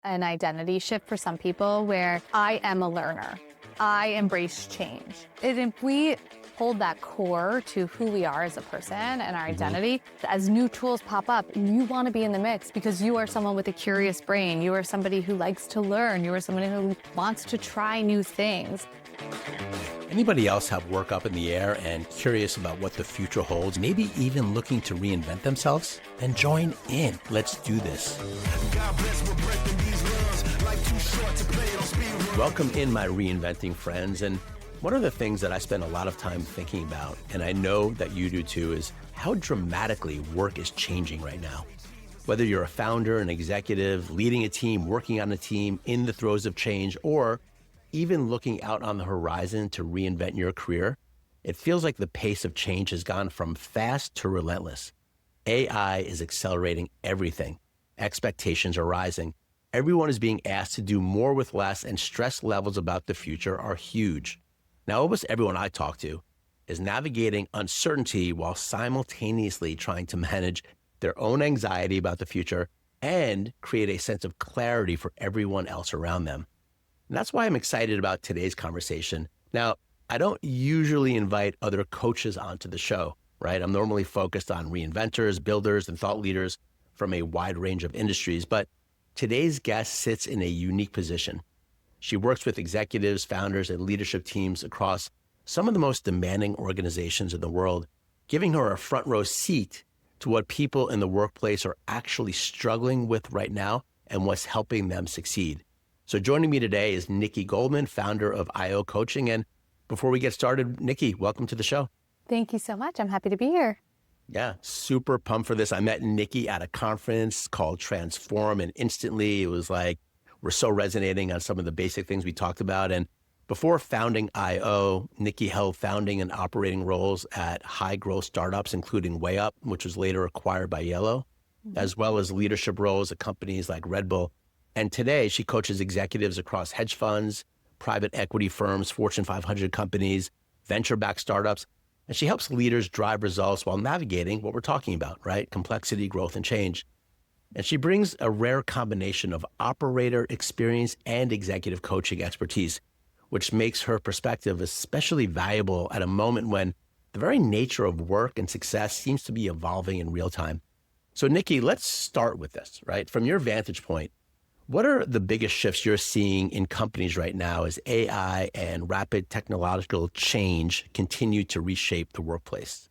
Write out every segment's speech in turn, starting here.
an identity shift for some people where I am a learner. I embrace change. And if we hold that core to who we are as a person and our identity, as new tools pop up, you want to be in the mix because you are someone with a curious brain. You are somebody who likes to learn. You are somebody who wants to try new things. Anybody else have work up in the air and curious about what the future holds, maybe even looking to reinvent themselves? Then join in. Let's do this. Welcome in, my reinventing friends. And one of the things that I spend a lot of time thinking about, and I know that you do too, is how dramatically work is changing right now. Whether you're a founder, an executive, leading a team, working on a team, in the throes of change, or even looking out on the horizon to reinvent your career, it feels like the pace of change has gone from fast to relentless. AI is accelerating everything. Expectations are rising. Everyone is being asked to do more with less, and stress levels about the future are huge. Now, almost everyone I talk to is navigating uncertainty while simultaneously trying to manage their own anxiety about the future and create a sense of clarity for everyone else around them. And that's why I'm excited about today's conversation. Now, I don't usually invite other coaches onto the show, right? I'm normally focused on reinventors, builders, and thought leaders from a wide range of industries, but today's guest sits in a unique position. She works with executives, founders, and leadership teams across some of the most demanding organizations in the world, giving her a front row seat to what people in the workplace are actually struggling with right now and what's helping them succeed. So joining me today is Nikki Goldman, founder of IO Coaching. And before we get started, Nikki, welcome to the show. Thank you so much. I'm happy to be here. Yeah, super pumped for this. I met Nikki at a conference called Transform, and instantly it was like, we're so resonating on some of the basic things we talked about. And before founding IO, Nikki held founding and operating roles at high growth startups, including WayUp, which was later acquired by Yellow, as well as leadership roles at companies like Red Bull. And today she coaches executives across hedge funds, private equity firms, Fortune 500 companies, venture-backed startups. And she helps leaders drive results while navigating what we're talking about, right? Complexity, growth, and change. And she brings a rare combination of operator experience and executive coaching expertise, which makes her perspective especially valuable at a moment when the very nature of work and success seems to be evolving in real time. So Nikki, let's start with this, right? From your vantage point, what are the biggest shifts you're seeing in companies right now as AI and rapid technological change continue to reshape the workplace?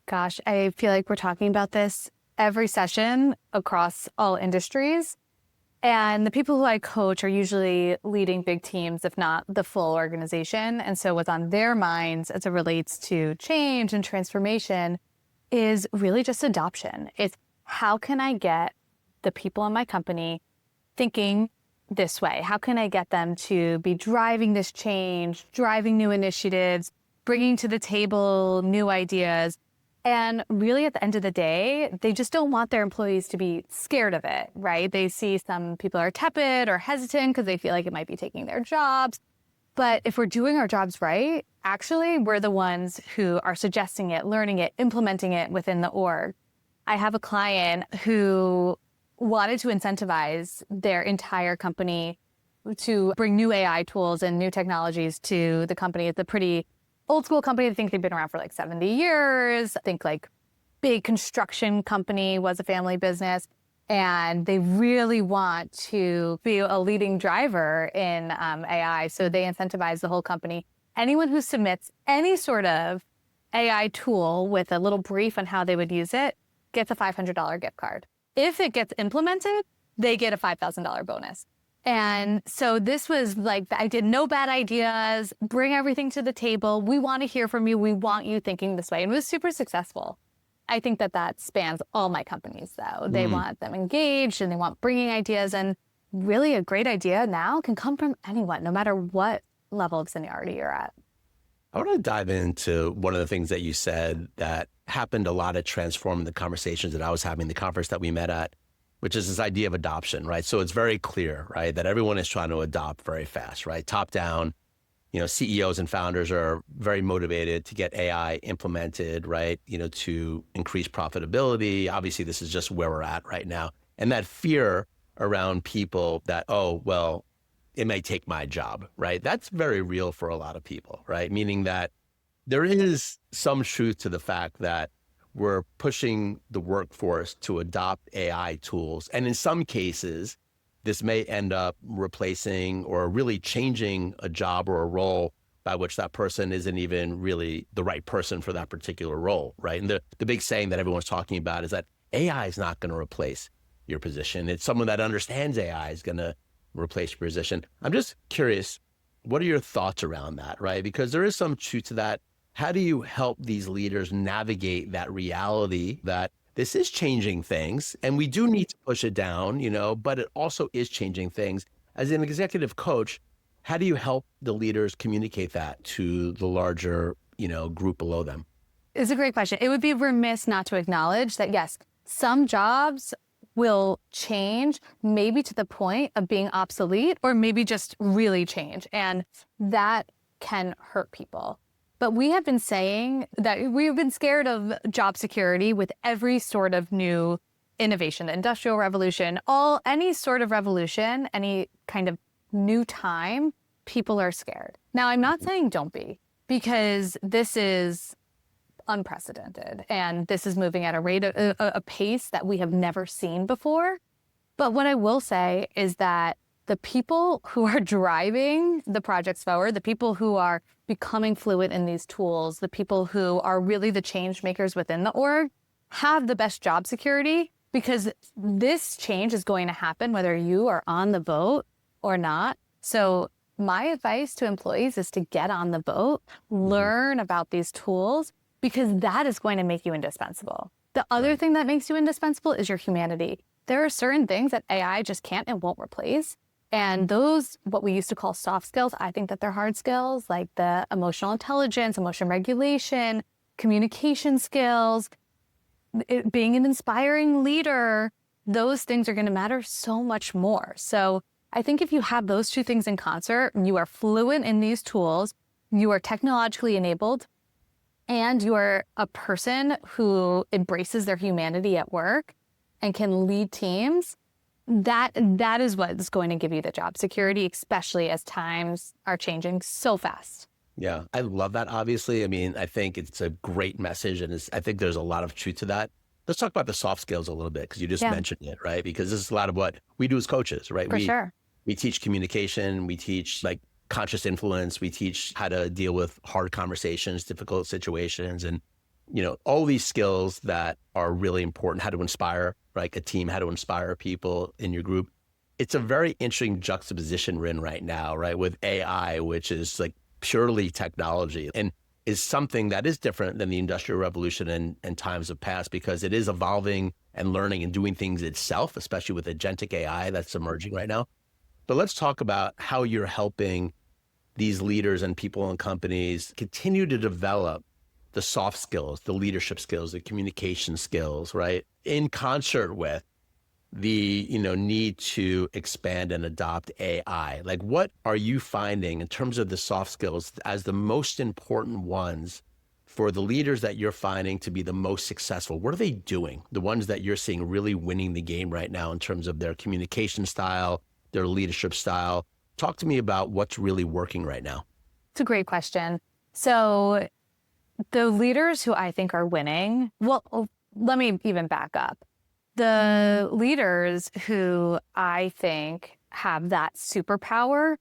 Gosh, I feel like we're talking about this every session across all industries. And the people who I coach are usually leading big teams, if not the full organization. And so what's on their minds as it relates to change and transformation is really just adoption. It's how can I get the people in my company thinking this way? How can I get them to be driving this change, driving new initiatives, bringing to the table new ideas? And really at the end of the day, they just don't want their employees to be scared of it, right? They see some people are tepid or hesitant because they feel like it might be taking their jobs. But if we're doing our jobs right, actually, we're the ones who are suggesting it, learning it, implementing it within the org. I have a client who wanted to incentivize their entire company to bring new AI tools and new technologies to the company. It's a pretty old school company. I think they've been around for like 70 years. I think like big construction company, was a family business. And they really want to be a leading driver in AI. So they incentivize the whole company. Anyone who submits any sort of AI tool with a little brief on how they would use it gets a $500 gift card. If it gets implemented, they get a $5,000 bonus. And so this was like, I did no bad ideas, bring everything to the table. We want to hear from you. We want you thinking this way. And it was super successful. I think that spans all my companies, though. They want them engaged and they want bringing ideas. And really a great idea now can come from anyone, no matter what level of seniority you're at. I want to dive into one of the things that you said that happened a lot at Transform, the conversations that I was having, the conference that we met at, which is this idea of adoption, right? So it's very clear, right, that everyone is trying to adopt very fast, right? Top down, CEOs and founders are very motivated to get AI implemented, right? To increase profitability. Obviously, this is just where we're at right now. And that fear around people that, oh, well, it may take my job, right? That's very real for a lot of people, right? Meaning that there is some truth to the fact that we're pushing the workforce to adopt AI tools. And in some cases, this may end up replacing or really changing a job or a role by which that person isn't even really the right person for that particular role, right? And the big saying that everyone's talking about is that AI is not going to replace your position. It's someone that understands AI is going to replace your position. I'm just curious, what are your thoughts around that, right? Because there is some truth to that. How do you help these leaders navigate that reality that this is changing things and we do need to push it down, but it also is changing things? As an executive coach, how do you help the leaders communicate that to the larger, group below them? It's a great question. It would be remiss not to acknowledge that, yes, some jobs will change, maybe to the point of being obsolete, or maybe just really change. And that can hurt people. But we have been saying that we've been scared of job security with every sort of new innovation, the Industrial Revolution, any sort of revolution, any kind of new time, people are scared. Now, I'm not saying don't be, because this is unprecedented and this is moving at a pace that we have never seen before. But what I will say is that the people who are driving the projects forward, the people who are becoming fluent in these tools, the people who are really the change makers within the org, have the best job security, because this change is going to happen whether you are on the boat or not. So my advice to employees is to get on the boat, learn about these tools, because that is going to make you indispensable. The other thing that makes you indispensable is your humanity. There are certain things that AI just can't and won't replace. And those, what we used to call soft skills, I think that they're hard skills, like the emotional intelligence, emotion regulation, communication skills, being an inspiring leader. Those things are going to matter so much more. So I think if you have those two things in concert, you are fluent in these tools, you are technologically enabled, and you are a person who embraces their humanity at work and can lead teams, that is what's going to give you the job security, especially as times are changing so fast. Yeah, I love that, obviously. I mean, I think it's a great message, and I think there's a lot of truth to that. Let's talk about the soft skills a little bit, because you just mentioned it, right? Because this is a lot of what we do as coaches, right? For sure. We teach communication, we teach conscious influence, we teach how to deal with hard conversations, difficult situations, and all these skills that are really important, how to inspire, right? A team, how to inspire people in your group. It's a very interesting juxtaposition we're in right now, right? With AI, which is purely technology and is something that is different than the Industrial Revolution and times of past, because it is evolving and learning and doing things itself, especially with agentic AI that's emerging right now. But let's talk about how you're helping these leaders and people in companies continue to develop the soft skills, the leadership skills, the communication skills, right? In concert with the need to expand and adopt AI. What are you finding in terms of the soft skills as the most important ones for the leaders that you're finding to be the most successful? What are they doing? The ones that you're seeing really winning the game right now in terms of their communication style, their leadership style. Talk to me about what's really working right now. It's a great question. So the leaders who I think are winning, well, let me even back up. The leaders who I think have that superpower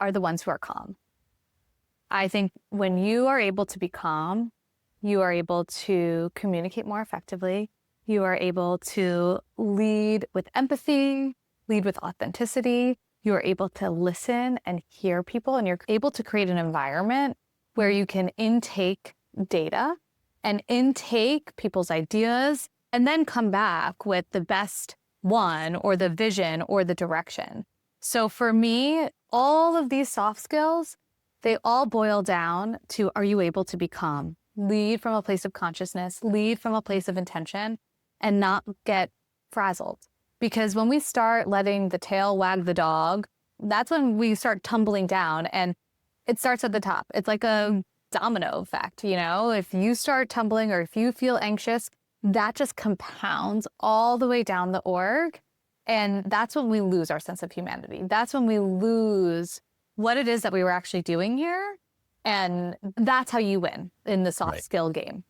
are the ones who are calm. I think when you are able to be calm, you are able to communicate more effectively. You are able to lead with empathy, lead with authenticity. You are able to listen and hear people, and you're able to create an environment where you can intake data and intake people's ideas and then come back with the best one or the vision or the direction. So for me, all of these soft skills, they all boil down to, are you able to be calm? Lead from a place of consciousness, lead from a place of intention, and not get frazzled. Because when we start letting the tail wag the dog, that's when we start tumbling down, and it starts at the top. It's like a domino effect, If you start tumbling or if you feel anxious, that just compounds all the way down the org, And that's when we lose our sense of humanity. That's when we lose what it is that we were actually doing here. And that's how you win in the soft skill game.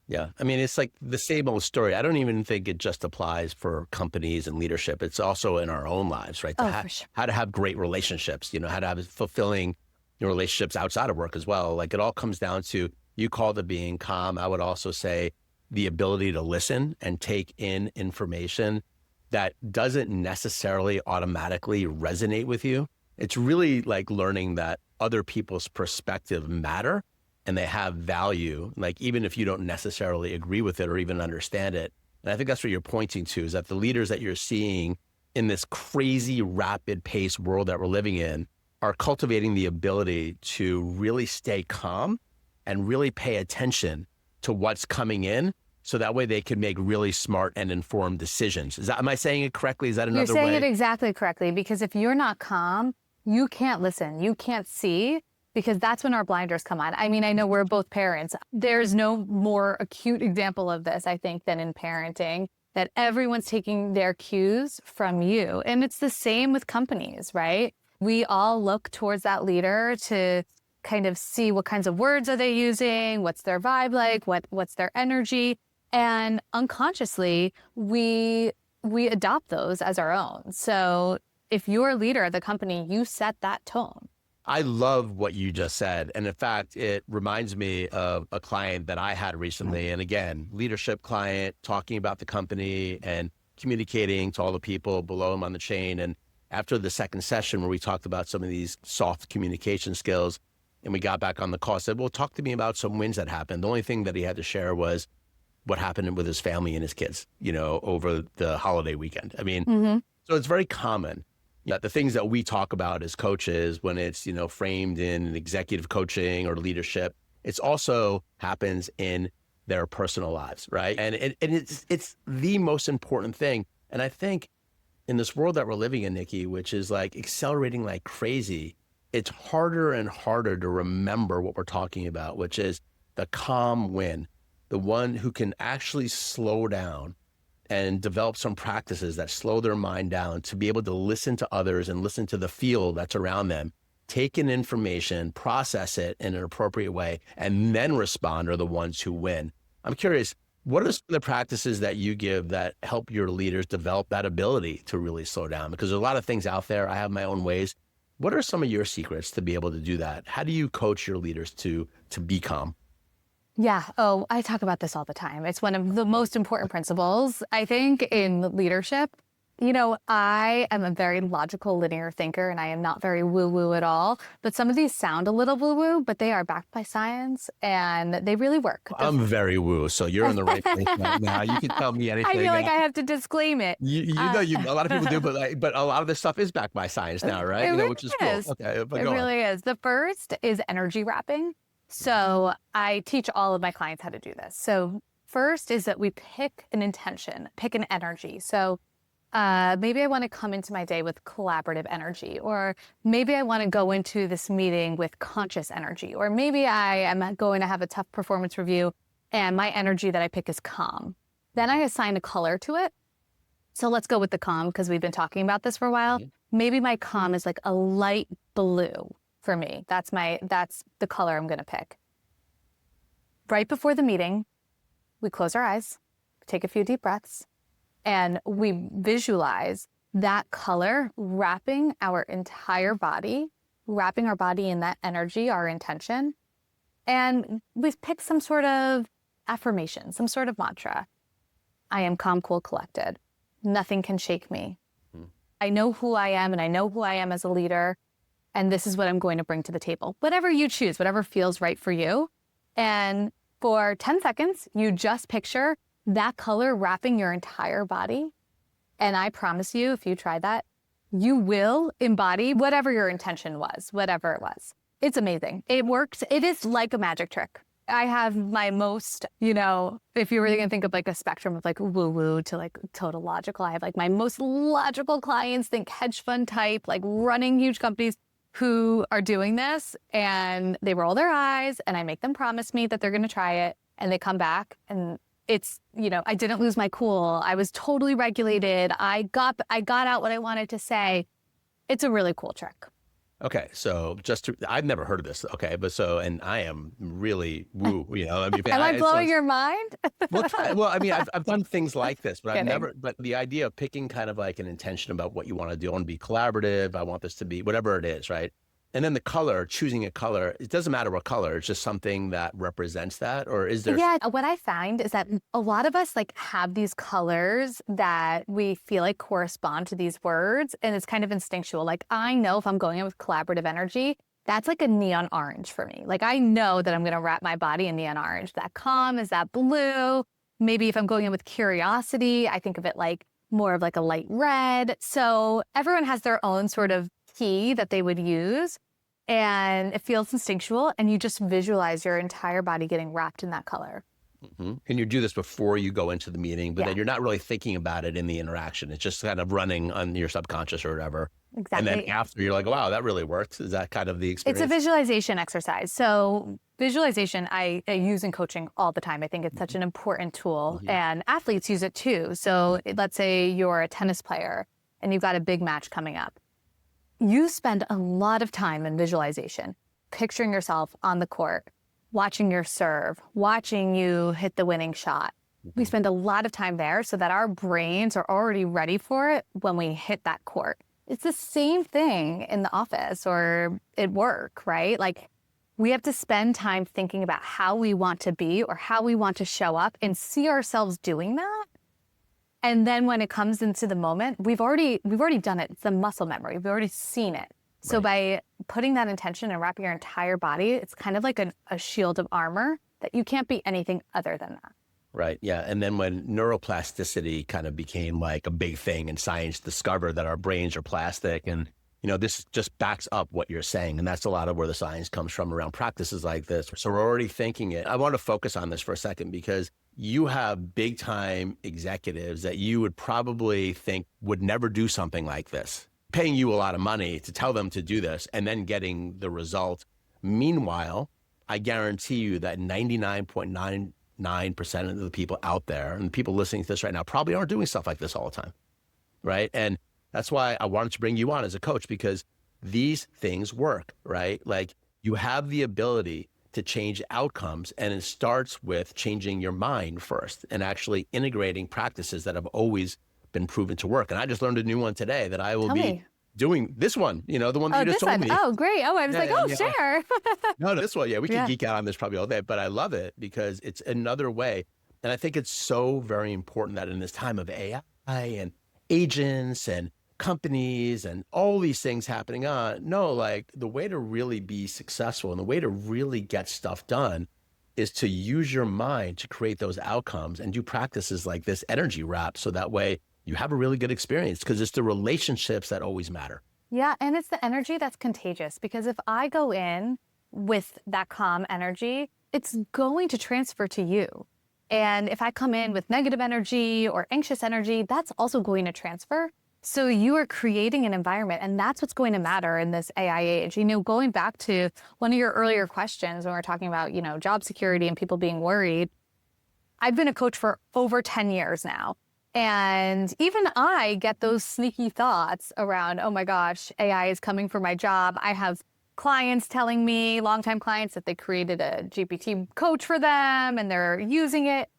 Yeah. I mean, it's like the same old story. I don't even think it just applies for companies and leadership. It's also in our own lives, right? For sure. How to have great relationships, how to have fulfilling relationships outside of work as well. Like, it all comes down to, you called it being calm. I would also say the ability to listen and take in information that doesn't necessarily automatically resonate with you. It's really like learning that other people's perspective matter and they have value, like even if you don't necessarily agree with it or even understand it. And I think that's what you're pointing to, is that the leaders that you're seeing in this crazy rapid pace world that we're living in are cultivating the ability to really stay calm and really pay attention to what's coming in, so that way they can make really smart and informed decisions. Am I saying it correctly? Is that another way? You're saying it exactly correctly, because if you're not calm, you can't listen, you can't see, because that's when our blinders come on. I mean, I know we're both parents. There's no more acute example of this, I think, than in parenting, that everyone's taking their cues from you. And it's the same with companies, right? We all look towards that leader to kind of see what kinds of words are they using, what's their vibe like, what's their energy. And unconsciously, we adopt those as our own. So if you're a leader of the company, you set that tone. I love what you just said. And in fact, it reminds me of a client that I had recently. And again, leadership client, talking about the company and communicating to all the people below him on the chain. And after the second session where we talked about some of these soft communication skills, and we got back on the call, I said, well, talk to me about some wins that happened. The only thing that he had to share was what happened with his family and his kids, over the holiday weekend. I mean, so it's very common that the things that we talk about as coaches, when it's, framed in executive coaching or leadership, it's also happens in their personal lives, right? And it's the most important thing. And I think in this world that we're living in, Nikki, which is like accelerating like crazy, it's harder and harder to remember what we're talking about, which is the calm win, the one who can actually slow down and develop some practices that slow their mind down to be able to listen to others and listen to the field that's around them, take in information, process it in an appropriate way, and then respond, are the ones who win. I'm curious, what are some of the practices that you give that help your leaders develop that ability to really slow down? Because there's a lot of things out there. I have my own ways. What are some of your secrets to be able to do that? How do you coach your leaders to be calm? Yeah. Oh, I talk about this all the time. It's one of the most important principles, I think, in leadership. I am a very logical, linear thinker, and I am not very woo-woo at all. But some of these sound a little woo-woo, but they are backed by science, and they really work. I'm very woo, so you're in the right place right now. You can tell me anything. I feel like I have to disclaim it. A lot of people do, but a lot of this stuff is backed by science now, right? It really which is cool. Okay, but it really is. The first is energy wrapping. So I teach all of my clients how to do this. So first is that we pick an intention, pick an energy. So maybe I want to come into my day with collaborative energy, or maybe I want to go into this meeting with conscious energy, or maybe I am going to have a tough performance review and my energy that I pick is calm. Then I assign a color to it. So let's go with the calm, because we've been talking about this for a while. Maybe my calm is like a light blue for me. That's the color I'm going to pick. Right before the meeting, we close our eyes, take a few deep breaths, and we visualize that color wrapping our entire body, wrapping our body in that energy, our intention. And we've picked some sort of affirmation, some sort of mantra. I am calm, cool, collected. Nothing can shake me. I know who I am, and I know who I am as a leader. And this is what I'm going to bring to the table. Whatever you choose, whatever feels right for you. And for 10 seconds, you just picture that color wrapping your entire body. And I promise you, if you try that, you will embody whatever your intention was, whatever it was. It's amazing. It works. It is like a magic trick. I have my most, if you were going to think of like a spectrum of like woo-woo to like total logical, I have like my most logical clients, think hedge fund type, like running huge companies, who are doing this, and they roll their eyes and I make them promise me that they're going to try it, and they come back and I didn't lose my cool. I was totally regulated. I got out what I wanted to say. It's a really cool trick. Okay, so I've never heard of this. Okay, and I am really woo. Am I blowing your mind? Well, I mean, I've done things like this, but Kidding. But the idea of picking kind of like an intention about what you want to do, I want to be collaborative. I want this to be whatever it is, right? And then the color, choosing a color, it doesn't matter what color. It's just something that represents that, or is there? Yeah, what I find is that a lot of us like have these colors that we feel like correspond to these words, and it's kind of instinctual. Like I know if I'm going in with collaborative energy, that's like a neon orange for me. Like I know that I'm going to wrap my body in neon orange. That calm is that blue. Maybe if I'm going in with curiosity, I think of it like more of like a light red. So everyone has their own sort of key that they would use, and it feels instinctual, and you just visualize your entire body getting wrapped in that color. Mm-hmm. And you do this before you go into the meeting, but then you're not really thinking about it in the interaction. It's just kind of running on your subconscious or whatever. Exactly. And then after you're like, wow, that really works. Is that kind of the experience? It's a visualization exercise. So visualization I use in coaching all the time. I think it's such an important tool, and athletes use it too. So let's say you're a tennis player and you've got a big match coming up. You spend a lot of time in visualization, picturing yourself on the court, watching your serve, watching you hit the winning shot. We spend a lot of time there so that our brains are already ready for it when we hit that court. It's the same thing in the office or at work, right? Like we have to spend time thinking about how we want to be or how we want to show up and see ourselves doing that. And then when it comes into the moment, we've already done it. It's the muscle memory. We've already seen it. So by putting that intention and wrapping your entire body, it's kind of like a shield of armor that you can't be anything other than that. Right. Yeah. And then when neuroplasticity kind of became like a big thing and science discovered that our brains are plastic, and, this just backs up what you're saying. And that's a lot of where the science comes from around practices like this. So we're already thinking it. I want to focus on this for a second because you have big time executives that you would probably think would never do something like this, paying you a lot of money to tell them to do this and then getting the result. Meanwhile, I guarantee you that 99.99% of the people out there and the people listening to this right now probably aren't doing stuff like this all the time, right? And that's why I wanted to bring you on as a coach, because these things work, right? Like you have the ability to change outcomes, and it starts with changing your mind first and actually integrating practices that have always been proven to work. And I just learned a new one today that I will be doing this one, the one that you just told me. Oh, great. Oh, I was share. No, this one. Yeah, we could geek out on this probably all day, but I love it because it's another way. And I think it's so very important that in this time of AI and agents and companies and all these things happening like the way to really be successful and the way to really get stuff done is to use your mind to create those outcomes and do practices like this energy wrap. So that way you have a really good experience, because it's the relationships that always matter. Yeah. And it's the energy that's contagious, because if I go in with that calm energy, it's going to transfer to you. And if I come in with negative energy or anxious energy, that's also going to transfer. So you are creating an environment, and that's what's going to matter in this AI age. Going back to one of your earlier questions when we're talking about, job security and people being worried, I've been a coach for over 10 years now. And even I get those sneaky thoughts around, oh my gosh, AI is coming for my job. I have clients telling me, longtime clients, that they created a GPT coach for them and they're using it.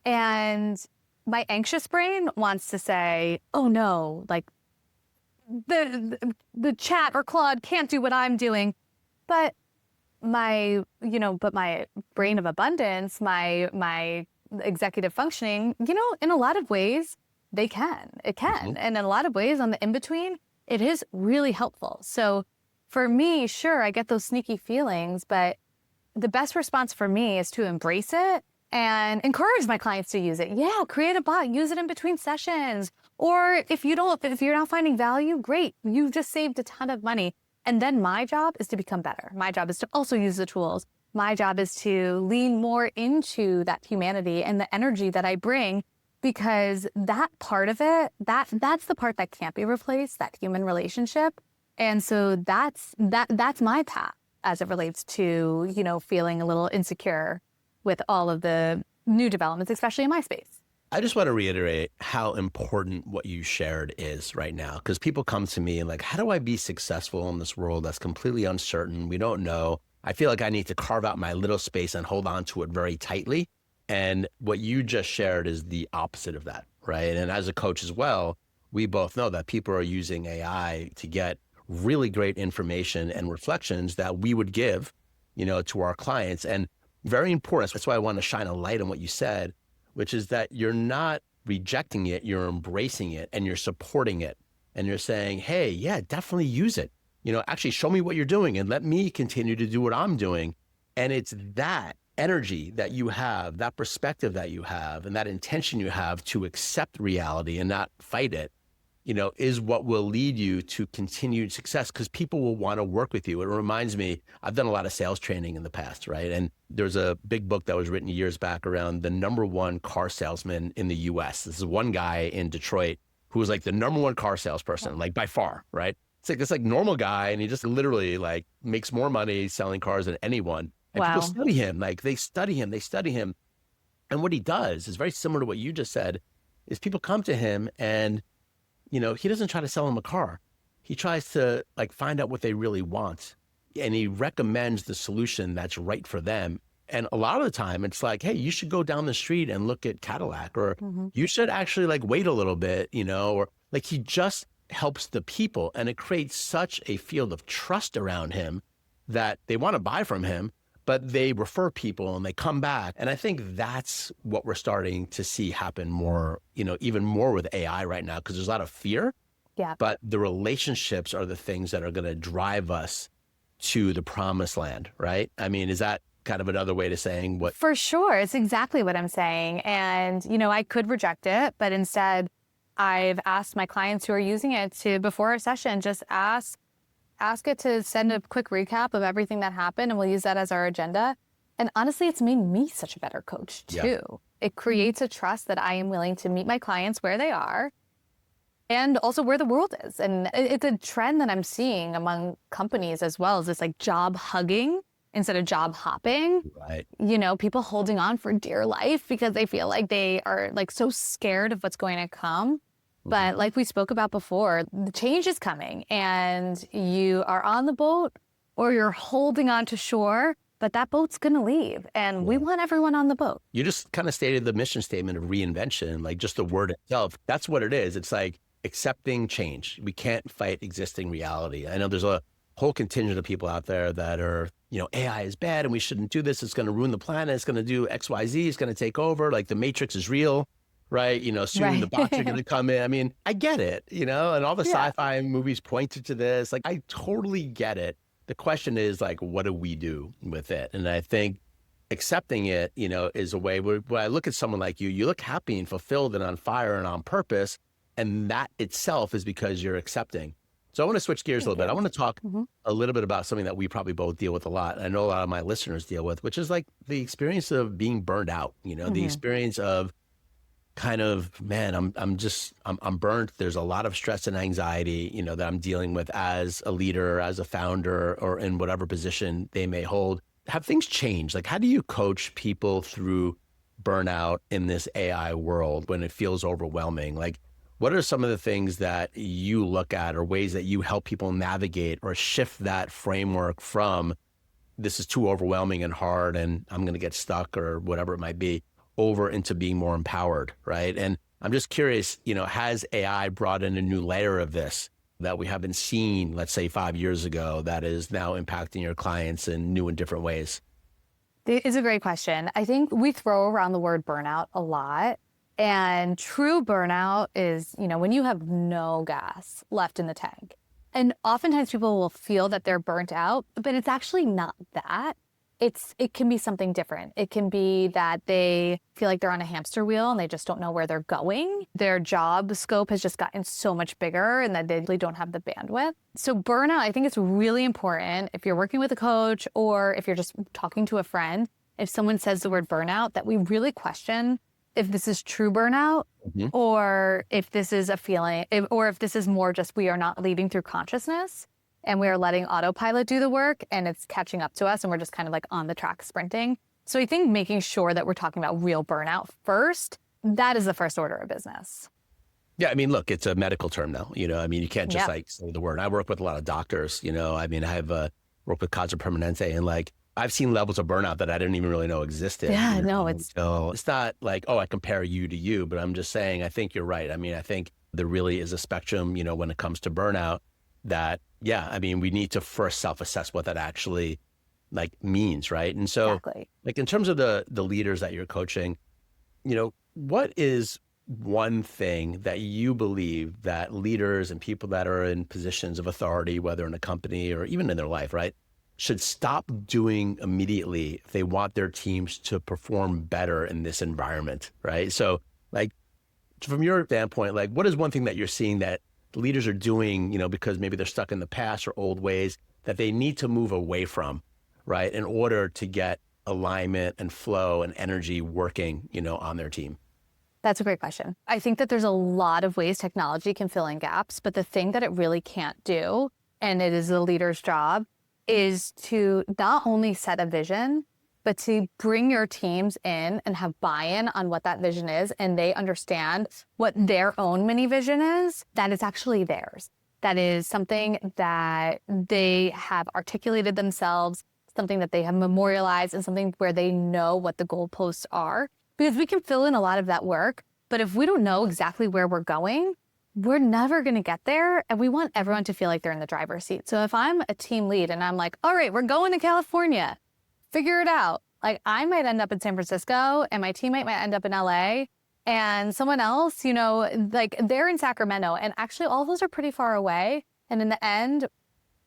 And my anxious brain wants to say, oh no, like the chat or Claude can't do what I'm doing. But my brain of abundance, my executive functioning, in a lot of ways, it can. And in a lot of ways on the in-between, it is really helpful. So for me, sure, I get those sneaky feelings, but the best response for me is to embrace it and encourage my clients to use it. Yeah, create a bot, use it in between sessions. Or if you're not finding value, great. You've just saved a ton of money. And then my job is to become better. My job is to also use the tools. My job is to lean more into that humanity and the energy that I bring, because that part of it, that's the part that can't be replaced, that human relationship. And so that's my path as it relates to, feeling a little insecure with all of the new developments, especially in my space. I just want to reiterate how important what you shared is right now, because people come to me and like, how do I be successful in this world that's completely uncertain? We don't know. I feel like I need to carve out my little space and hold on to it very tightly. And what you just shared is the opposite of that, right? And as a coach as well, we both know that people are using AI to get really great information and reflections that we would give, to our clients. And very important. That's why I want to shine a light on what you said, which is that you're not rejecting it, you're embracing it and you're supporting it. And you're saying, hey, yeah, definitely use it. Actually show me what you're doing and let me continue to do what I'm doing. And it's that energy that you have, that perspective that you have, and that intention you have to accept reality and not fight it, is what will lead you to continued success, because people will want to work with you. It reminds me, I've done a lot of sales training in the past, right? And there's a big book that was written years back around the number one car salesman in the US. This is one guy in Detroit who was like the number one car salesperson, like by far, right? It's like this normal guy, and he just literally like makes more money selling cars than anyone. And Wow. people study him, like they study him. And what he does is very similar to what you just said, is people come to him and he doesn't try to sell them a car. He tries to like find out what they really want, and he recommends the solution that's right for them. And a lot of the time it's like, hey, you should go down the street and look at Cadillac, or you should actually like wait a little bit, or like he just helps the people, and it creates such a field of trust around him that they want to buy from him, but they refer people and they come back. And I think that's what we're starting to see happen more, even more with AI right now, because there's a lot of fear. Yeah. But the relationships are the things that are going to drive us to the promised land, right? I mean, is that kind of another way to saying what? For sure. It's exactly what I'm saying. And, I could reject it, but instead I've asked my clients who are using it to, before our session, just ask it to send a quick recap of everything that happened, and we'll use that as our agenda. And honestly, it's made me such a better coach too. Yeah. It creates a trust that I am willing to meet my clients where they are and also where the world is. And it's a trend that I'm seeing among companies as well, is this like job hugging instead of job hopping. Right. People holding on for dear life because they feel like they are like so scared of what's going to come. But like we spoke about before, the change is coming, and you are on the boat or you're holding on to shore, but that boat's going to leave, and we want everyone on the boat. You just kind of stated the mission statement of reinvention, like just the word itself. That's what it is. It's like accepting change. We can't fight existing reality. I know there's a whole contingent of people out there that are, AI is bad and we shouldn't do this. It's going to ruin the planet. It's going to do X, Y, Z. It's going to take over. Like the Matrix is real. Right. Soon the bots are going to come in. I mean, I get it, and all the sci-fi movies pointed to this. Like, I totally get it. The question is like, what do we do with it? And I think accepting it, is a way where when I look at someone like you look happy and fulfilled and on fire and on purpose. And that itself is because you're accepting. So I want to switch gears a little bit. I want to talk a little bit about something that we probably both deal with a lot. I know a lot of my listeners deal with, which is like the experience of being burned out, the experience of kind of, man, I'm burnt. There's a lot of stress and anxiety, that I'm dealing with as a leader, as a founder, or in whatever position they may hold. Have things changed? Like, how do you coach people through burnout in this AI world when it feels overwhelming? Like, what are some of the things that you look at or ways that you help people navigate or shift that framework from this is too overwhelming and hard and I'm going to get stuck or whatever it might be, over into being more empowered, right? And I'm just curious, has AI brought in a new layer of this that we haven't seen, let's say 5 years ago, that is now impacting your clients in new and different ways? It's a great question. I think we throw around the word burnout a lot. And true burnout is, when you have no gas left in the tank. And oftentimes people will feel that they're burnt out, but it's actually not that. It can be something different. It can be that they feel like they're on a hamster wheel and they just don't know where they're going. Their job scope has just gotten so much bigger and that they really don't have the bandwidth. So burnout, I think it's really important if you're working with a coach or if you're just talking to a friend, if someone says the word burnout, that we really question if this is true burnout or if this is a feeling, or if this is more just we are not leading through consciousness. And we are letting autopilot do the work and it's catching up to us and we're just kind of like on the track sprinting. So I think making sure that we're talking about real burnout first, that is the first order of business. Yeah, I mean, look, it's a medical term now. I mean, you can't just Yeah. like say the word. I work with a lot of doctors. I mean, I have worked with Kaiser Permanente, and like I've seen levels of burnout that I didn't even really know existed. Yeah, no, it's not like, oh, I compare you to you, but I'm just saying, I think you're right. I mean, I think there really is a spectrum, when it comes to burnout that, yeah, I mean, we need to first self-assess what that actually like means, right? And so exactly. like in terms of the leaders that you're coaching, what is one thing that you believe that leaders and people that are in positions of authority, whether in a company or even in their life, right, should stop doing immediately if they want their teams to perform better in this environment, right? So like from your standpoint, like what is one thing that you're seeing that leaders are doing, because maybe they're stuck in the past or old ways that they need to move away from, right, in order to get alignment and flow and energy working, on their team? That's a great question. I think that there's a lot of ways technology can fill in gaps, but the thing that it really can't do, and it is the leader's job, is to not only set a vision, but to bring your teams in and have buy-in on what that vision is, and they understand what their own mini vision is, that it's actually theirs. That is something that they have articulated themselves, something that they have memorialized, and something where they know what the goalposts are. Because we can fill in a lot of that work, but if we don't know exactly where we're going, we're never going to get there. And we want everyone to feel like they're in the driver's seat. So if I'm a team lead and I'm like, all right, we're going to California, figure it out. Like I might end up in San Francisco and my teammate might end up in LA and someone else, like they're in Sacramento. And actually all those are pretty far away. And in the end,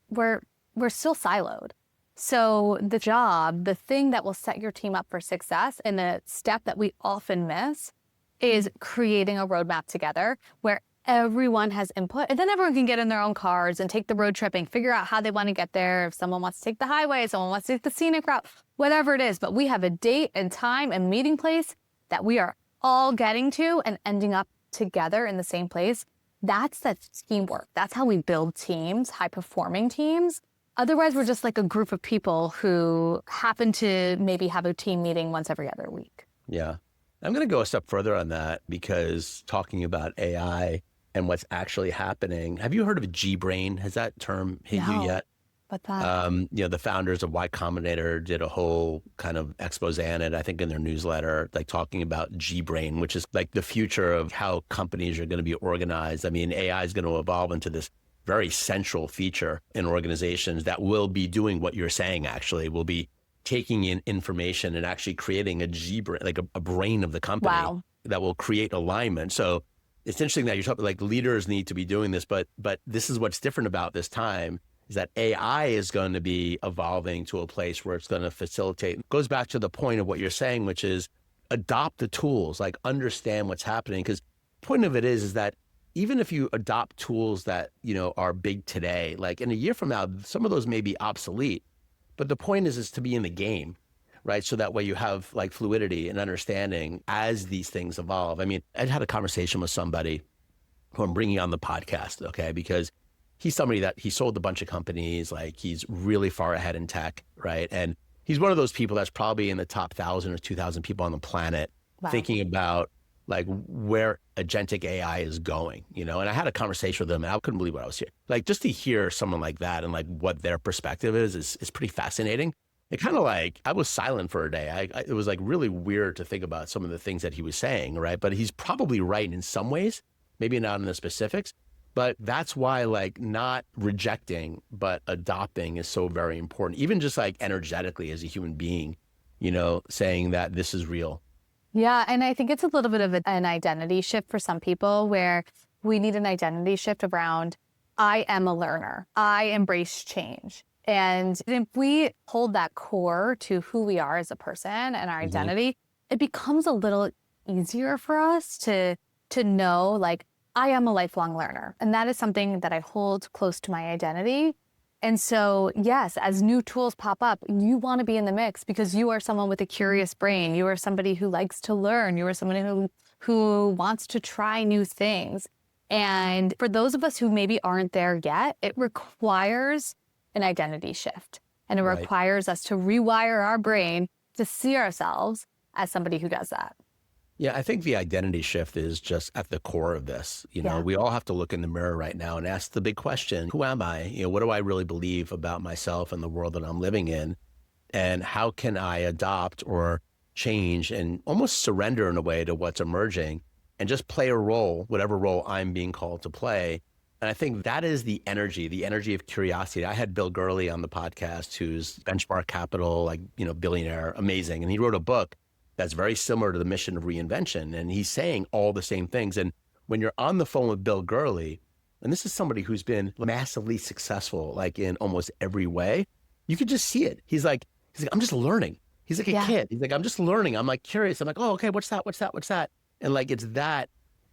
we're still siloed. So the job, the thing that will set your team up for success and the step that we often miss is creating a roadmap together where everyone has input and then everyone can get in their own cars and take the road trip and figure out how they want to get there. If someone wants to take the highway, someone wants to take the scenic route, whatever it is. But we have a date and time and meeting place that we are all getting to and ending up together in the same place. That's teamwork. That's how we build teams, high performing teams. Otherwise, we're just like a group of people who happen to maybe have a team meeting once every other week. Yeah. I'm going to go a step further on that because talking about AI and what's actually happening, have you heard of G-Brain? Has that term hit you yet? But that, the founders of Y Combinator did a whole kind of expose on it, I think in their newsletter, like talking about G-Brain, which is like the future of how companies are going to be organized. I mean, AI is going to evolve into this very central feature in organizations that will be doing what you're saying, actually, will be taking in information and actually creating a G-Brain, like a brain of the company. Wow. That will create alignment. So it's interesting that you're talking like leaders need to be doing this, but this is what's different about this time is that AI is going to be evolving to a place where it's going to facilitate. It goes back to the point of what you're saying, which is adopt the tools, like understand what's happening. Because the point of it is that even if you adopt tools that, are big today, like in a year from now, some of those may be obsolete. But the point is to be in the game, right? So that way you have like fluidity and understanding as these things evolve. I mean, I had a conversation with somebody who I'm bringing on the podcast, okay? Because he's somebody that he sold a bunch of companies, like he's really far ahead in tech, right? And he's one of those people that's probably in the top 1,000 or 2,000 people on the planet. Wow. Thinking about like where agentic AI is going, and I had a conversation with them and I couldn't believe what I was hearing. Like just to hear someone like that and like what their perspective is pretty fascinating. It kind of like, I was silent for a day. It was like really weird to think about some of the things that he was saying, right? But he's probably right in some ways, maybe not in the specifics, but that's why like not rejecting, but adopting is so very important. Even just like energetically as a human being, saying that this is real. Yeah, and I think it's a little bit of an identity shift for some people where we need an identity shift around, I am a learner. I embrace change. And if we hold that core to who we are as a person and our identity, it becomes a little easier for us to know, like, I am a lifelong learner. And that is something that I hold close to my identity. And so, yes, as new tools pop up, you want to be in the mix because you are someone with a curious brain. You are somebody who likes to learn. You are someone who wants to try new things. And for those of us who maybe aren't there yet, it requires an identity shift. And it requires us to rewire our brain to see ourselves as somebody who does that. Yeah, I think the identity shift is just at the core of this. Yeah. We all have to look in the mirror right now and ask the big question, who am I? What do I really believe about myself and the world that I'm living in? And how can I adopt or change and almost surrender in a way to what's emerging and just play a role, whatever role I'm being called to play. And I think that is the energy of curiosity. I had Bill Gurley on the podcast, who's Benchmark Capital, billionaire, amazing. And he wrote a book that's very similar to the mission of Reinvention. And he's saying all the same things. And when you're on the phone with Bill Gurley, and this is somebody who's been massively successful, like in almost every way, you could just see it. He's like, I'm just learning. He's like a kid. He's like, I'm just learning. I'm like curious. I'm like, oh, okay, what's that? And like, it's that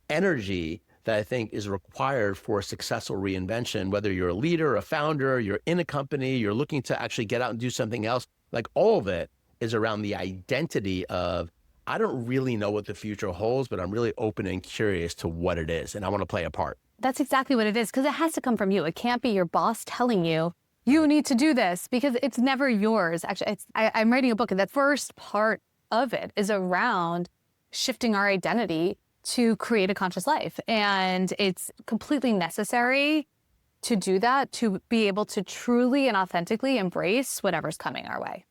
energy that I think is required for a successful reinvention, whether you're a leader, a founder, you're in a company, you're looking to actually get out and do something else. Like all of it is around the identity of, I don't really know what the future holds, but I'm really open and curious to what it is. And I want to play a part. That's exactly what it is, because it has to come from you. It can't be your boss telling you, you need to do this, because it's never yours. Actually, I'm writing a book, and that first part of it is around shifting our identity to create a conscious life. And it's completely necessary to do that, to be able to truly and authentically embrace whatever's coming our way.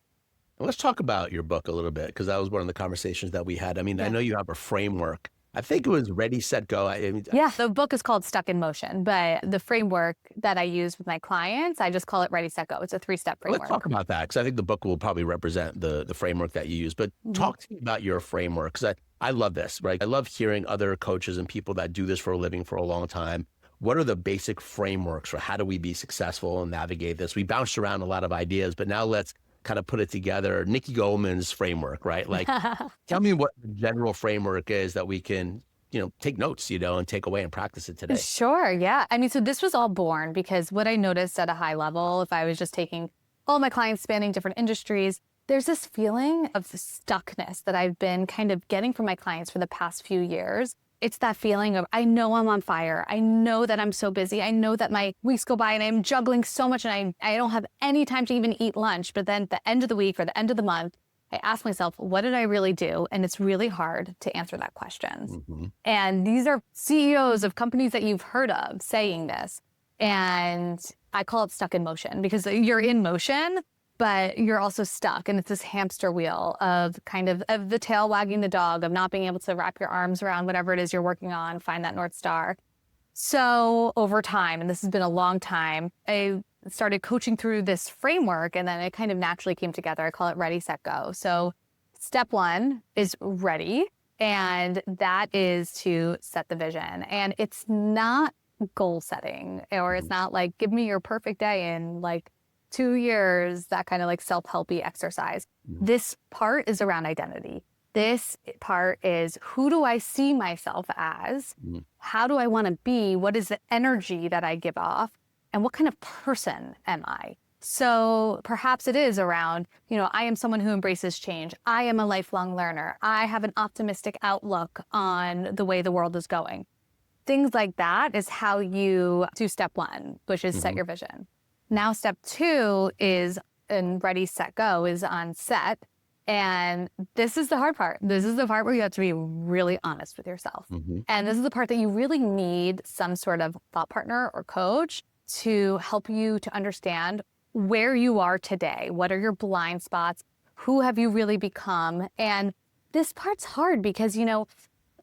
Let's talk about your book a little bit, because that was one of the conversations that we had. I mean, I know you have a framework. I think it was Ready, Set, Go. The book is called Stuck in Motion, but the framework that I use with my clients, I just call it Ready, Set, Go. It's a 3-step framework. Let's talk about that, because I think the book will probably represent the framework that you use. But talk to me about your framework, because I love this, right? I love hearing other coaches and people that do this for a living for a long time. What are the basic frameworks for how do we be successful and navigate this? We bounced around a lot of ideas, but now let's kind of put it together. Nikki Goldman's framework, right? Like, tell me what the general framework is that we can, take notes, and take away and practice it today. Sure. Yeah. I mean, so this was all born because what I noticed at a high level, if I was just taking all my clients spanning different industries, there's this feeling of stuckness that I've been kind of getting from my clients for the past few years. It's that feeling of, I know I'm on fire. I know that I'm so busy. I know that my weeks go by and I'm juggling so much and I don't have any time to even eat lunch. But then at the end of the week or the end of the month, I ask myself, what did I really do? And it's really hard to answer that question. And these are CEOs of companies that you've heard of saying this. And I call it stuck in motion, because you're in motion, but you're also stuck. And it's this hamster wheel of of the tail wagging the dog, of not being able to wrap your arms around whatever it is you're working on, find that North Star. So over time, and this has been a long time, I started coaching through this framework, and then it kind of naturally came together. I call it Ready, Set, Go. So step one is ready, and that is to set the vision. And it's not goal setting, or it's not like, give me your perfect day in 2 years, that kind of self-helpy exercise. This part is around identity. This part is, who do I see myself as? How do I want to be? What is the energy that I give off? And what kind of person am I? So perhaps it is around, I am someone who embraces change. I am a lifelong learner. I have an optimistic outlook on the way the world is going. Things like that is how you do step one, which is set your vision. Now, step two is, in Ready, Set, Go, is on set. And this is the hard part. This is the part where you have to be really honest with yourself. And this is the part that you really need some sort of thought partner or coach to help you to understand where you are today. What are your blind spots? Who have you really become? And this part's hard because,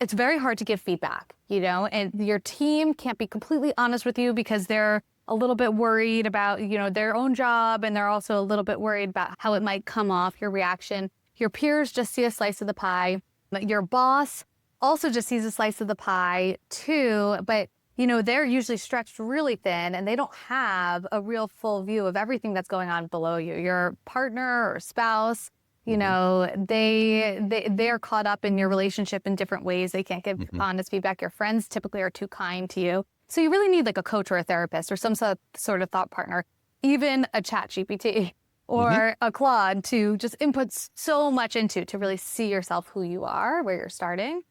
it's very hard to give feedback, and your team can't be completely honest with you because they're a little bit worried about, their own job. And they're also a little bit worried about how it might come off, your reaction. Your peers just see a slice of the pie. But your boss also just sees a slice of the pie too. But, they're usually stretched really thin and they don't have a real full view of everything that's going on below you. Your partner or spouse, they're caught up in your relationship in different ways. They can't give honest feedback. Your friends typically are too kind to you. So you really need a coach or a therapist or some sort of thought partner, even a ChatGPT or a Claude, to just input so much into to really see yourself, who you are, where you're starting.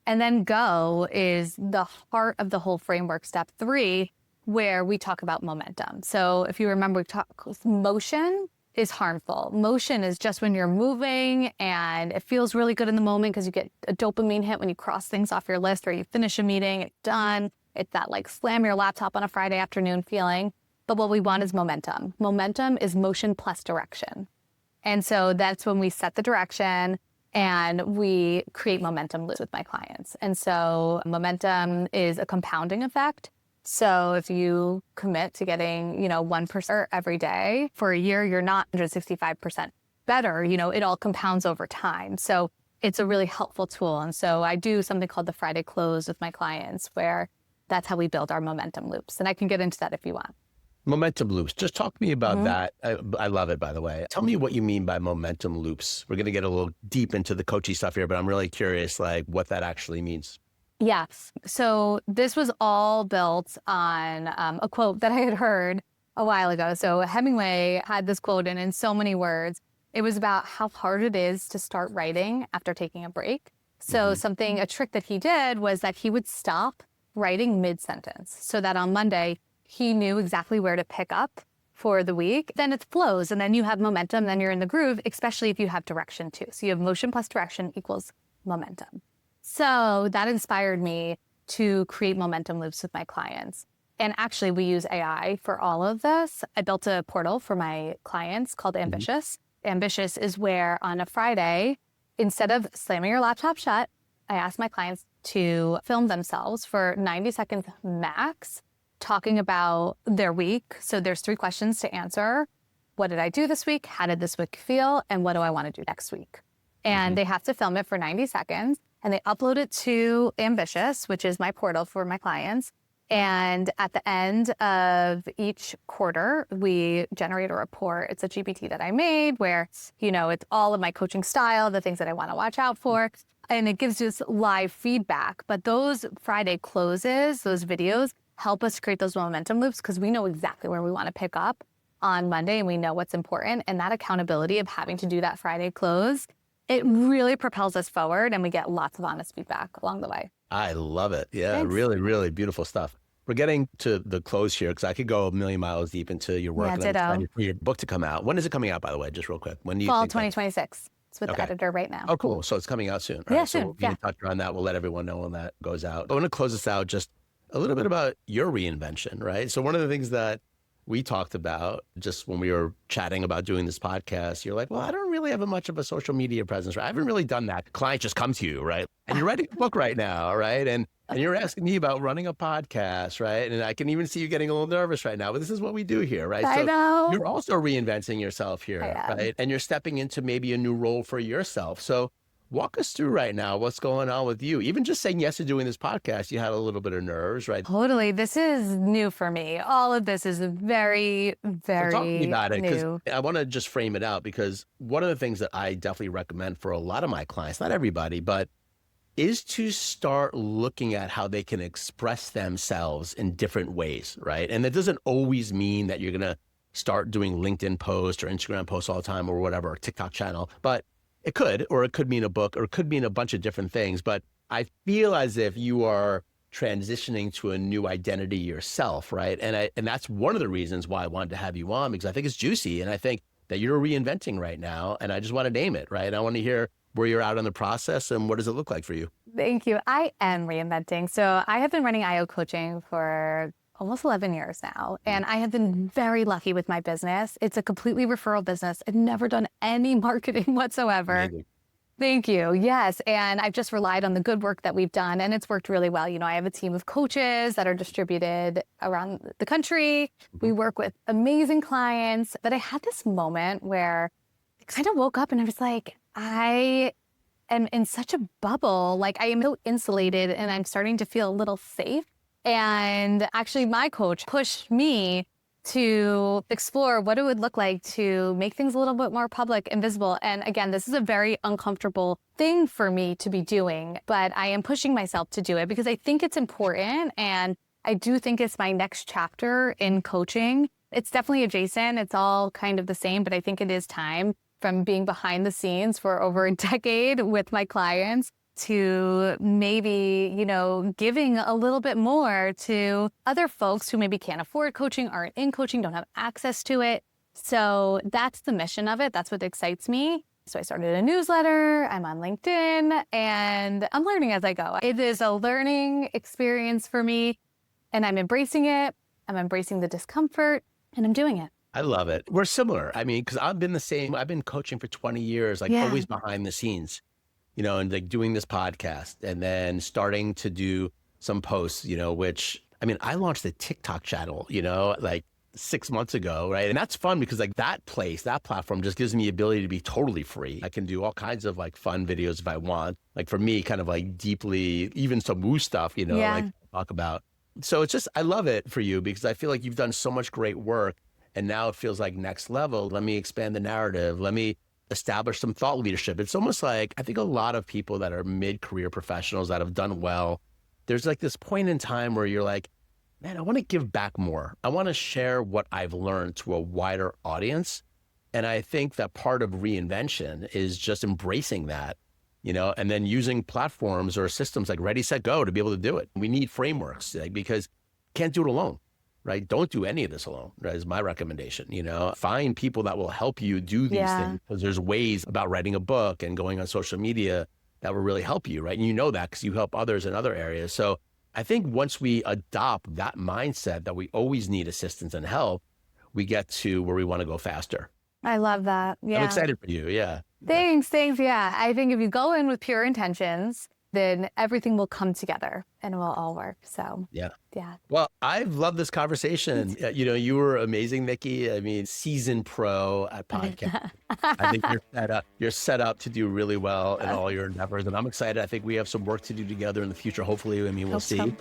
And then go is the heart of the whole framework, step 3, where we talk about momentum. So if you remember, we talk motion is harmful. Motion is just when you're moving and it feels really good in the moment because you get a dopamine hit when you cross things off your list or you finish a meeting, it's done. It's that like slam your laptop on a Friday afternoon feeling. But what we want is momentum. Momentum is motion plus direction. And so that's when we set the direction and we create momentum loops with my clients. And so momentum is a compounding effect. So if you commit to getting, 1% every day for a year, you're not 165% better. It all compounds over time. So it's a really helpful tool. And so I do something called the Friday close with my clients where that's how we build our momentum loops. And I can get into that if you want. Momentum loops. Just talk to me about that. I love it, by the way. Tell me what you mean by momentum loops. We're going to get a little deep into the coachy stuff here, but I'm really curious, like what that actually means. Yes. So this was all built on a quote that I had heard a while ago. So Hemingway had this quote, and in so many words, it was about how hard it is to start writing after taking a break. So a trick that he did was that he would stop writing mid-sentence so that on Monday, he knew exactly where to pick up for the week. Then it flows and then you have momentum, then you're in the groove, especially if you have direction too. So you have motion plus direction equals momentum. So that inspired me to create momentum loops with my clients. And actually we use AI for all of this. I built a portal for my clients called Ambitious. Ambitious is where on a Friday, instead of slamming your laptop shut, I ask my clients to film themselves for 90 seconds max, talking about their week. So there's 3 questions to answer. What did I do this week? How did this week feel? And what do I want to do next week? And they have to film it for 90 seconds and they upload it to Ambitious, which is my portal for my clients. And at the end of each quarter, we generate a report. It's a GPT that I made where, it's all of my coaching style, the things that I want to watch out for. And it gives us live feedback. But those Friday closes, those videos, help us create those momentum loops because we know exactly where we want to pick up on Monday and we know what's important. And that accountability of having to do that Friday close, it really propels us forward and we get lots of honest feedback along the way. I love it. Yeah, Thanks. really, really beautiful stuff. We're getting to the close here because I could go a million miles deep into your work. Yeah, and I'm ditto. excited for your book to come out. When is it coming out, by the way? Just real quick. When do you Fall think 2026. It's with the editor right now. Oh, cool. So it's coming out soon. Yeah, Right. So soon. we'll be in touch on that. We'll let everyone know when that goes out. I want to close this out just a little bit about your reinvention, right? So one of the things that we talked about just when we were chatting about doing this podcast, you're like, well, I don't really have much of a social media presence, right? I haven't really done that. Clients just come to you, right? And you're writing a book right now, right? And you're asking me about running a podcast, right? And I can even see you getting a little nervous right now, but this is what we do here, right? I know. You're also reinventing yourself here, right? And you're stepping into maybe a new role for yourself. So walk us through right now what's going on with you. Even just saying yes to doing this podcast, you had a little bit of nerves, right? Totally. This is new for me. All of this is very, very so talk to me about it, new. because I want to just frame it out, because one of the things that I definitely recommend for a lot of my clients, not everybody, but is to start looking at how they can express themselves in different ways, right? And that doesn't always mean that you're going to start doing LinkedIn posts or Instagram posts all the time or whatever, or TikTok channel, but it could, or it could mean a book, or it could mean a bunch of different things. But I feel as if you are transitioning to a new identity yourself, right? And that's one of the reasons why I wanted to have you on, because I think it's juicy. And I think that you're reinventing right now. And I just want to name it, right? I want to hear where you're at in the process and what does it look like for you? Thank you. I am reinventing. So I have been running IO coaching for almost 11 years now. And I have been very lucky with my business. It's a completely referral business. I've never done any marketing whatsoever. Amazing. Thank you. Yes. And I've just relied on the good work that we've done. And it's worked really well. I have a team of coaches that are distributed around the country. We work with amazing clients. But I had this moment where I kind of woke up and I was like, I am in such a bubble. Like I am so insulated and I'm starting to feel a little safe. And actually my coach pushed me to explore what it would look like to make things a little bit more public and visible. And again, this is a very uncomfortable thing for me to be doing, but I am pushing myself to do it because I think it's important. And I do think it's my next chapter in coaching. It's definitely adjacent. It's all kind of the same, but I think it is time from being behind the scenes for over a decade with my clients to maybe, giving a little bit more to other folks who maybe can't afford coaching, aren't in coaching, don't have access to it. So that's the mission of it. That's what excites me. So I started a newsletter, I'm on LinkedIn, and I'm learning as I go. It is a learning experience for me, and I'm embracing it. I'm embracing the discomfort, and I'm doing it. I love it. We're similar. I mean, because I've been the same. I've been coaching for 20 years, like always behind the scenes, and like doing this podcast and then starting to do some posts, which, I mean, I launched a TikTok channel, like 6 months ago, right? And that's fun because like that platform just gives me the ability to be totally free. I can do all kinds of like fun videos if I want. Like for me, kind of like deeply, even some woo stuff, like talk about. So it's just, I love it for you because I feel like you've done so much great work and now it feels like next level. Let me expand the narrative. Let me establish some thought leadership. It's almost like, I think a lot of people that are mid-career professionals that have done well, there's like this point in time where you're like, man, I want to give back more. I want to share what I've learned to a wider audience. And I think that part of reinvention is just embracing that, and then using platforms or systems like Ready, Set, Go to be able to do it. We need frameworks because can't do it alone, right? Don't do any of this alone, right, is my recommendation. Find people that will help you do these things because there's ways about writing a book and going on social media that will really help you, right? And you know that because you help others in other areas. So I think once we adopt that mindset that we always need assistance and help, we get to where we want to go faster. I love that. Yeah. I'm excited for you. Yeah. Thanks. Yeah. I think if you go in with pure intentions, then everything will come together and it will all work. So yeah. Well, I've loved this conversation. You were amazing, Nikki. I mean, seasoned pro at podcast. I think you're set up to do really well in all your endeavors. And I'm excited. I think we have some work to do together in the future. Hopefully, we'll see. So.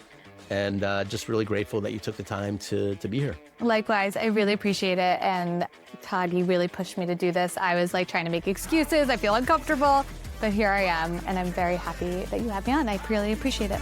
And just really grateful that you took the time to be here. Likewise, I really appreciate it. And Todd, you really pushed me to do this. I was like trying to make excuses. I feel uncomfortable. But here I am, and I'm very happy that you had me on. I really appreciate it.